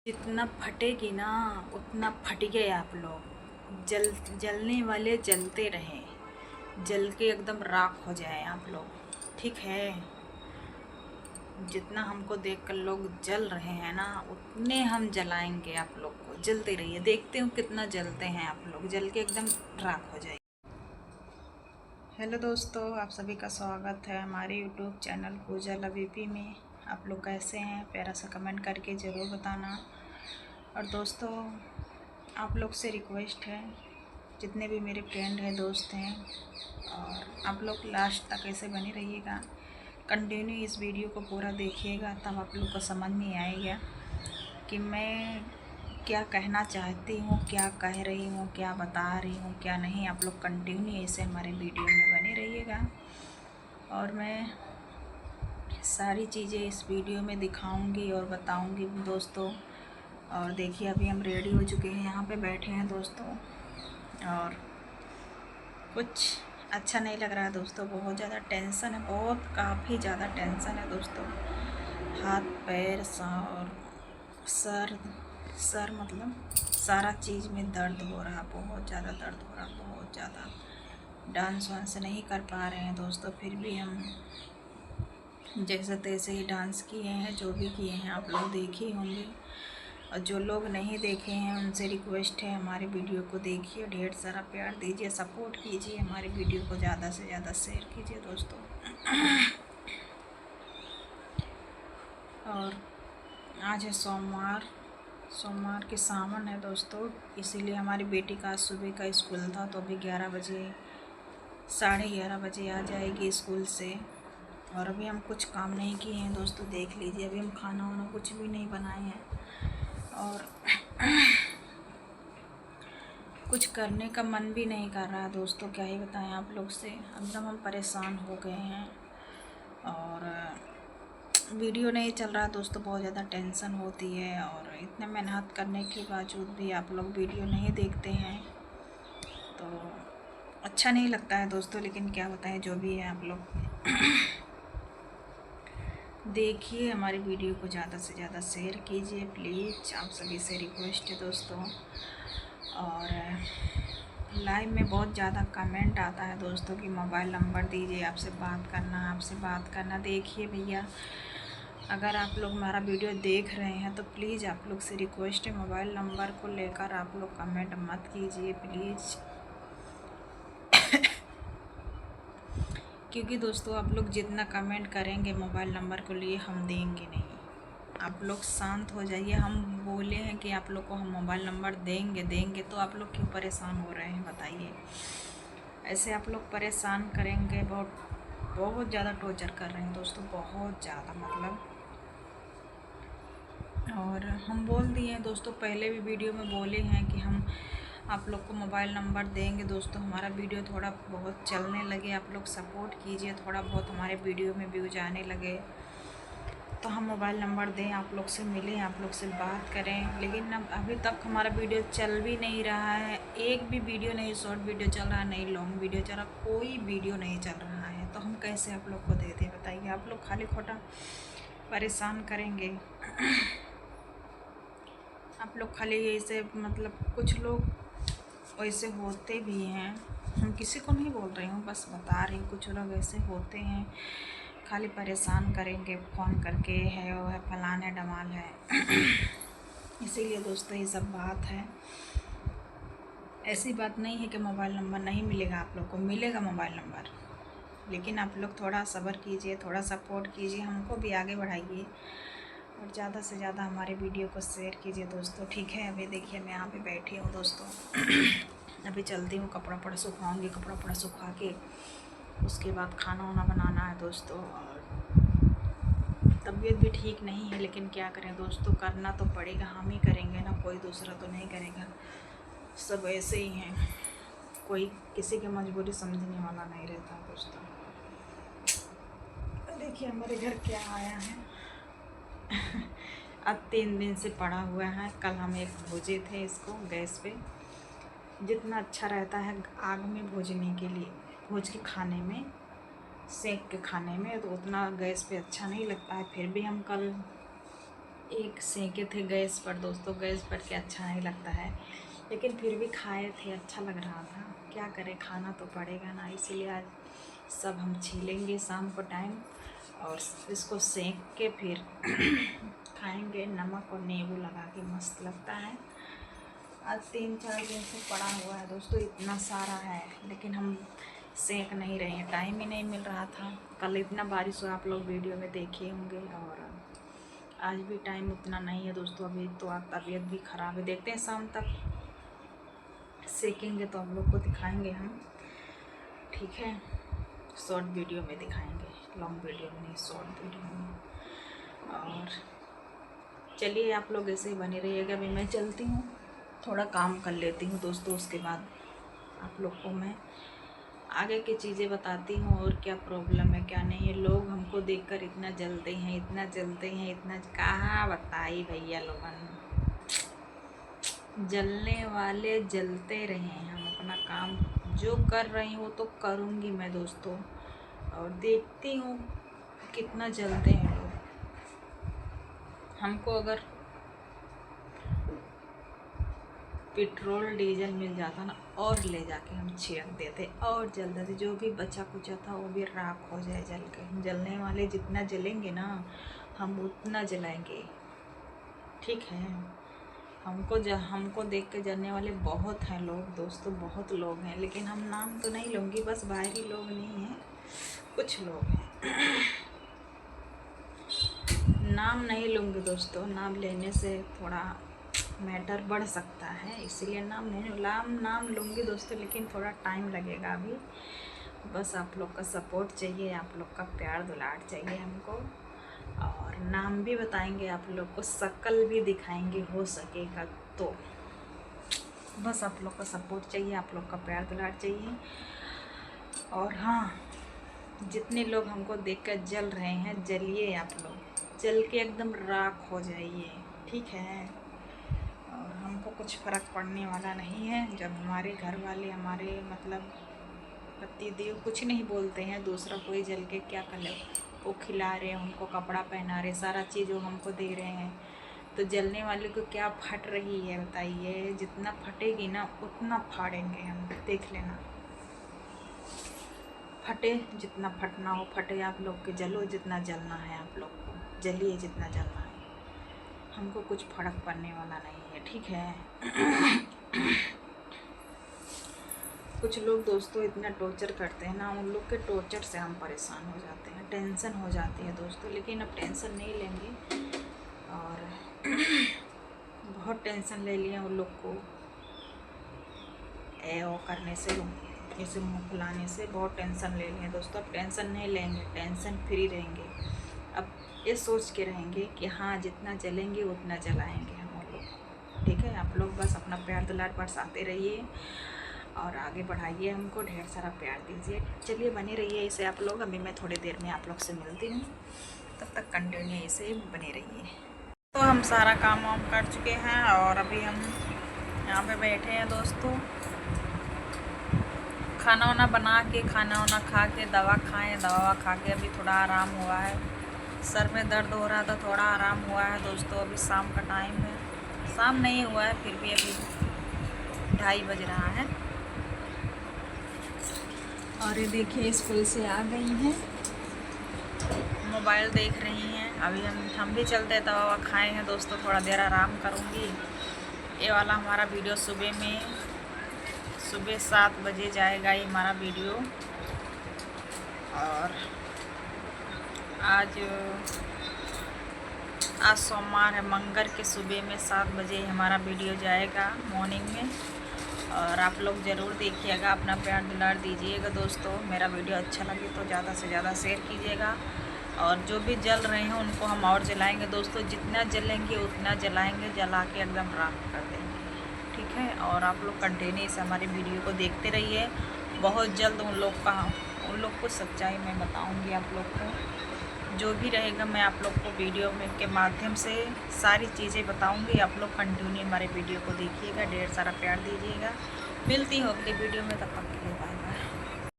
जितना फटेगी ना उतना फटिगे आप लोग। जलने वाले जलते रहें, जल के एकदम राख हो जाए आप लोग, ठीक है। जितना हमको देखकर लोग जल रहे हैं ना उतने हम जलाएंगे आप लोग को। जलते रहिए, देखते हो कितना जलते हैं आप लोग, जल के एकदम राख हो जाए। हेलो दोस्तों, आप सभी का स्वागत है हमारे यूट्यूब चैनल पूजा लवीपी में। आप लोग कैसे हैं? प्यारा सा कमेंट करके ज़रूर बताना। और दोस्तों, आप लोग से रिक्वेस्ट है, जितने भी मेरे फ्रेंड हैं, दोस्त हैं, और आप लोग लास्ट तक ऐसे बने रहिएगा, कंटिन्यू इस वीडियो को पूरा देखिएगा, तब आप लोग को समझ में आएगा कि मैं क्या कहना चाहती हूँ, क्या कह रही हूँ, क्या बता रही हूँ, क्या नहीं। आप लोग कंटिन्यू ऐसे हमारे वीडियो में बने रहिएगा और मैं सारी चीज़ें इस वीडियो में दिखाऊंगी और बताऊंगी दोस्तों। और देखिए, अभी हम रेडी हो चुके हैं, यहाँ पे बैठे हैं दोस्तों, और कुछ अच्छा नहीं लग रहा है दोस्तों। बहुत ज़्यादा टेंशन है, बहुत काफ़ी ज़्यादा टेंशन है दोस्तों। हाथ पैर और सर सर मतलब सारा चीज़ में दर्द हो रहा, बहुत ज़्यादा दर्द हो रहा, बहुत ज़्यादा। डांस वांस नहीं कर पा रहे हैं दोस्तों, फिर भी हम जैसे तैसे ही डांस किए हैं, जो भी किए हैं आप लोग देखे होंगे। और जो लोग नहीं देखे हैं उनसे रिक्वेस्ट है, हमारे वीडियो को देखिए, ढेर सारा प्यार दीजिए, सपोर्ट कीजिए, हमारे वीडियो को ज़्यादा से ज़्यादा शेयर कीजिए दोस्तों। और आज है सोमवार, सोमवार के सावन है दोस्तों, इसीलिए हमारी बेटी का आज सुबह का स्कूल था, तो अभी 11 बजे 11:30 बजे आ जाएगी स्कूल से। और अभी हम कुछ काम नहीं किए हैं दोस्तों, देख लीजिए, अभी हम खाना वाना कुछ भी नहीं बनाए हैं और कुछ करने का मन भी नहीं कर रहा दोस्तों। क्या ही बताएं आप लोग से, एकदम हम परेशान हो गए हैं। और वीडियो नहीं चल रहा दोस्तों, बहुत ज़्यादा टेंशन होती है, और इतने मेहनत करने के बावजूद भी आप लोग वीडियो नहीं देखते हैं तो अच्छा नहीं लगता है दोस्तों। लेकिन क्या बताएं, जो भी है आप लोग देखिए, हमारी वीडियो को ज़्यादा से ज़्यादा शेयर कीजिए प्लीज़, आप सभी से रिक्वेस्ट है दोस्तों। और लाइव में बहुत ज़्यादा कमेंट आता है दोस्तों कि मोबाइल नंबर दीजिए, आपसे बात करना, आपसे बात करना। देखिए भैया, अगर आप लोग हमारा वीडियो देख रहे हैं तो प्लीज़ आप लोग से रिक्वेस्ट है, मोबाइल नंबर को लेकर आप लोग कमेंट मत कीजिए प्लीज़। क्योंकि दोस्तों, आप लोग जितना कमेंट करेंगे मोबाइल नंबर को लिए, हम देंगे नहीं। आप लोग शांत हो जाइए। हम बोले हैं कि आप लोग को हम मोबाइल नंबर देंगे, तो आप लोग क्यों परेशान हो रहे हैं बताइए। ऐसे आप लोग परेशान करेंगे, बहुत ज़्यादा टॉर्चर कर रहे हैं दोस्तों, बहुत ज़्यादा मतलब। और हम बोल दिए हैं दोस्तों, पहले भी वीडियो में बोले हैं कि हम आप लोग को मोबाइल नंबर देंगे दोस्तों, हमारा वीडियो थोड़ा बहुत चलने लगे, आप लोग सपोर्ट कीजिए, थोड़ा बहुत हमारे वीडियो में व्यूज आने लगे तो हम मोबाइल नंबर दें, आप लोग से मिलें, आप लोग से बात करें। लेकिन अब अभी तक हमारा वीडियो चल भी नहीं रहा है, एक भी वीडियो नहीं, शॉर्ट वीडियो चल रहा है, नहीं लॉन्ग वीडियो चल रहा, कोई वीडियो नहीं चल रहा है, तो हम कैसे आप लोग को दे दें बताइए। आप लोग खाली खोटा परेशान करेंगे। आप लोग खाली ऐसे मतलब, कुछ लोग वैसे होते भी हैं, हम किसी को नहीं बोल रही हूँ, बस बता रही हूँ, कुछ लोग ऐसे होते हैं, खाली परेशान करेंगे फ़ोन करके, है वो है, फलान है, डमाल है। इसीलिए दोस्तों ये सब बात है, ऐसी बात नहीं है कि मोबाइल नंबर नहीं मिलेगा, आप लोग को मिलेगा मोबाइल नंबर। लेकिन आप लोग थोड़ा सब्र कीजिए, थोड़ा सपोर्ट कीजिए, हमको भी आगे बढ़ाइए, और ज़्यादा से ज़्यादा हमारे वीडियो को शेयर कीजिए दोस्तों, ठीक है। अभी देखिए, मैं यहाँ पे बैठी हूँ दोस्तों। अभी चलती हूँ, कपड़ा वपड़ा सुखाऊँगी, कपड़ा वपड़ा सुखा के उसके बाद खाना वाना बनाना है दोस्तों। और तबीयत भी ठीक नहीं है, लेकिन क्या करें दोस्तों, करना तो पड़ेगा, हम ही करेंगे ना, कोई दूसरा तो नहीं करेगा। सब ऐसे ही हैं, कोई किसी की मजबूरी समझने वाला नहीं रहता दोस्तों। देखिए, हमारे घर क्या आया है। अब 3 दिन से पड़ा हुआ है, कल हम एक भूजे थे इसको गैस पे। जितना अच्छा रहता है आग में भूजने के लिए, भूज के खाने में, सेक के खाने में, तो उतना गैस पे अच्छा नहीं लगता है। फिर भी हम कल एक सेके थे गैस पर दोस्तों, गैस पर के अच्छा नहीं लगता है, लेकिन फिर भी खाए थे, अच्छा लग रहा था। क्या करें, खाना तो पड़ेगा ना, इसीलिए आज सब हम छीलेंगे शाम को टाइम और इसको सेक के फिर खाएंगे। नमक और नींबू लगा के मस्त लगता है। आज 3-4 दिन से पड़ा हुआ है दोस्तों, इतना सारा है, लेकिन हम सेक नहीं रहे हैं, टाइम ही नहीं मिल रहा था। कल इतना बारिश हुआ, आप लोग वीडियो में देखे होंगे, और आज भी टाइम उतना नहीं है दोस्तों। अभी तो तबीयत भी ख़राब है, देखते हैं शाम तक सेकेंगे तो आप लोग को दिखाएंगे हम, ठीक है। शॉर्ट वीडियो में दिखाएंगे, लॉन्ग वीडियो में नहीं, शॉर्ट वीडियो में। और चलिए आप लोग ऐसे ही बने रहिएगा। अभी मैं चलती हूँ, थोड़ा काम कर लेती हूँ दोस्तों, उसके बाद आप लोग को मैं आगे की चीज़ें बताती हूँ और क्या प्रॉब्लम है क्या नहीं है। लोग हमको देखकर इतना जलते हैं, इतना जलते हैं, इतना कहाँ बताई भैया लोगन, जलने वाले जलते रहे। हम अपना काम जो कर रही हूँ तो करूँगी मैं दोस्तों, और देखती हूँ कितना जलते हैं लोग। हमको अगर पेट्रोल डीजल मिल जाता ना, और ले जाके हम छिड़क देते और जल देते, जो भी बचा कुचा था वो भी राख हो जाए जल के। जलने वाले जितना जलेंगे ना, हम उतना जलाएंगे, ठीक है। हमको देख के जलने वाले बहुत हैं लोग दोस्तों, बहुत लोग हैं, लेकिन हम नाम तो नहीं लूँगी, बस बाहरी लोग नहीं हैं, कुछ लोग हैं। नाम नहीं लूँगी दोस्तों, नाम लेने से थोड़ा मैटर बढ़ सकता है, इसीलिए नाम लूँगी दोस्तों, लेकिन थोड़ा टाइम लगेगा अभी। बस आप लोग का सपोर्ट चाहिए, आप लोग का प्यार दुलार चाहिए हमको, और नाम भी बताएंगे आप लोग को, शक्ल भी दिखाएंगे हो सकेगा तो। बस आप लोग का सपोर्ट चाहिए, आप लोग का प्यार दुलार चाहिए। और हाँ, जितने लोग हमको देखकर जल रहे हैं, जलिए आप लोग, जल के एकदम राख हो जाइए, ठीक है। और हमको कुछ फ़र्क पड़ने वाला नहीं है जब हमारे घर वाले, हमारे मतलब पति देव कुछ नहीं बोलते हैं। दूसरा कोई जल के क्या कर ले, वो खिला रहे हैं, उनको कपड़ा पहना रहे, सारा चीज़ वो हमको दे रहे हैं, तो जलने वाले को क्या फट रही है बताइए। जितना फटेगी ना उतना फाड़ेंगे हम, देख लेना। फटे, जितना फटना हो फटे, आप लोग के जलो जितना जलना है, आप लोग को जलिए जितना जलना है, हमको कुछ फर्क पड़ने वाला नहीं है, ठीक है। कुछ लोग दोस्तों इतना टॉर्चर करते हैं ना, उन लोग के टॉर्चर से हम परेशान हो जाते हैं, टेंशन हो जाती है दोस्तों, लेकिन अब टेंशन नहीं लेंगे। और बहुत टेंशन ले लिए उन लोग को वो करने से, ऐसे मुँह फुलाने से बहुत टेंशन ले लिए दोस्तों। अब टेंशन नहीं लेंगे, टेंशन फ्री रहेंगे। अब ये सोच के रहेंगे कि हाँ, जितना जलेंगे उतना जलाएंगे हम लोग, ठीक है। आप लोग बस अपना प्यार दुलार बरसाते रहिए और आगे बढ़ाइए, हमको ढेर सारा प्यार दीजिए। चलिए बने रहिए इसे आप लोग। अभी मैं थोड़ी देर में आप लोग से मिलती हूँ, तब तक कंटिन्यू इसे बने रहिए। तो हम सारा काम वाम कर चुके हैं और अभी हम यहाँ पे बैठे हैं दोस्तों, खाना वाना बना के, खाना वाना खा के, दवा खाएँ, दवा खा के अभी थोड़ा आराम हुआ है। सर में दर्द हो रहा था, थोड़ा आराम हुआ है दोस्तों। अभी शाम का टाइम है, शाम नहीं हुआ है फिर भी अभी 2:30 बज रहा है। और ये देखिए स्कूल से आ गई हैं, मोबाइल देख रही हैं। अभी हम भी चलते दवा ववा खाए हैं दोस्तों, थोड़ा देर आराम करूँगी। ये वाला हमारा वीडियो सुबह 7 बजे जाएगा ये हमारा वीडियो। और आज सोमवार है, मंगल के सुबह में 7 बजे हमारा वीडियो जाएगा, मॉर्निंग में। और आप लोग ज़रूर देखिएगा, अपना प्यार दुलार दीजिएगा दोस्तों। मेरा वीडियो अच्छा लगे तो ज़्यादा से ज़्यादा शेयर कीजिएगा। और जो भी जल रहे हैं उनको हम और जलाएंगे दोस्तों, जितना जलेंगे उतना जलाएंगे, जला के एकदम राख कर देंगे, ठीक है। और आप लोग कंटिन्यू से हमारे वीडियो को देखते रहिए। बहुत जल्द उन लोग को सच्चाई मैं बताऊँगी आप लोग को, जो भी रहेगा मैं आप लोग को वीडियो में के माध्यम से सारी चीज़ें बताऊंगी। आप लोग कंटिन्यू हमारे वीडियो को देखिएगा, ढेर सारा प्यार दीजिएगा। मिलती हूँ अगली वीडियो में, तब तक